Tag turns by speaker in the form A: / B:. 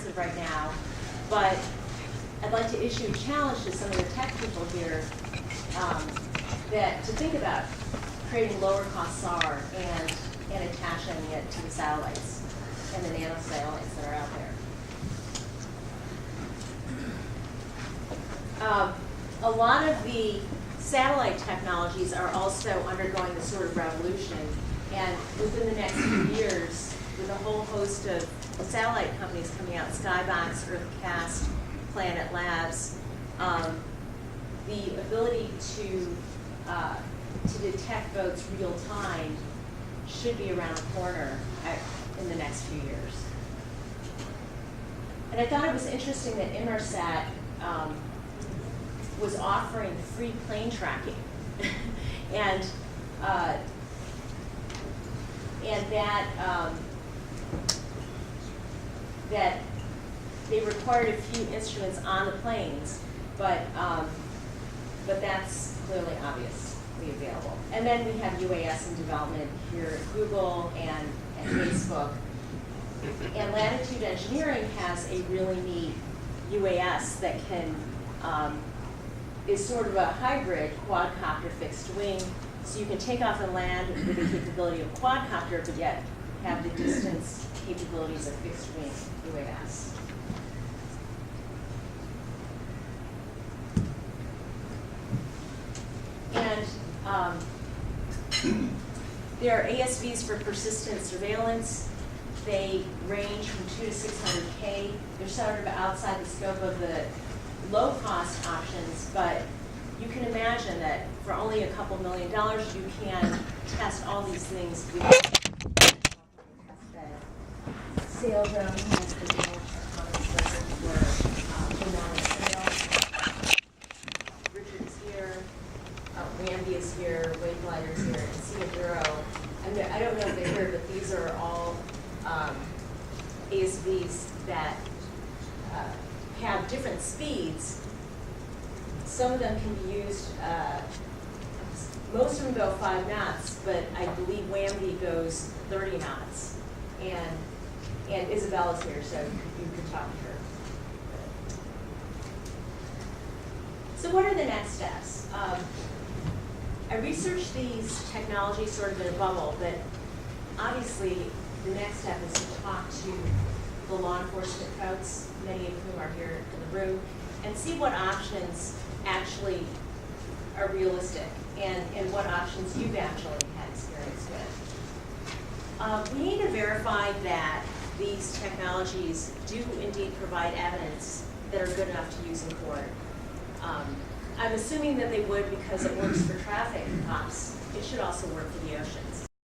A: expensive right now, but I'd like to issue a challenge to some of the tech people here that to think about creating lower cost SAR and attaching it to the satellites and the nanosatellites that are out there. A lot of the satellite technologies are also undergoing this sort of revolution, and within the next few years, with a whole host of satellite companies coming out, Skybox, Earthcast, Planet Labs, the ability to detect boats real time should be around the corner in the next few years. And I thought it was interesting that Inmarsat was offering free plane tracking, and that they required a few instruments on the planes, but that's clearly obviously available. And then we have UAS in development here at Google and Facebook. And Latitude Engineering has a really neat UAS that can is sort of a hybrid quadcopter fixed wing. So you can take off and land with the capability of quadcopter, but yet have the distance capabilities of fixed wing UAS. And there are ASVs for persistent surveillance. They range from 2 to 600K. They're sort of outside the scope of the low-cost options, but you can imagine that for only a couple $1 million, you can test all these things with sail drone has the Richard is here, Randy is here, Wade Glider is here, and Sia Duro. I don't know if they're here, but these are all ASVs that have different speeds. Some of them can be used, most of them go 5 knots, but I believe WAMD goes 30 knots. And Isabella's here, so you can talk to her. So what are the next steps? I researched these technologies sort of in a bubble, but obviously the next step is to talk to the law enforcement folks, many of whom are here in the room, and see what options actually are realistic and what options you've actually had experience with. We need to verify that these technologies do indeed provide evidence that are good enough to use in court. I'm assuming that they would because it works for traffic,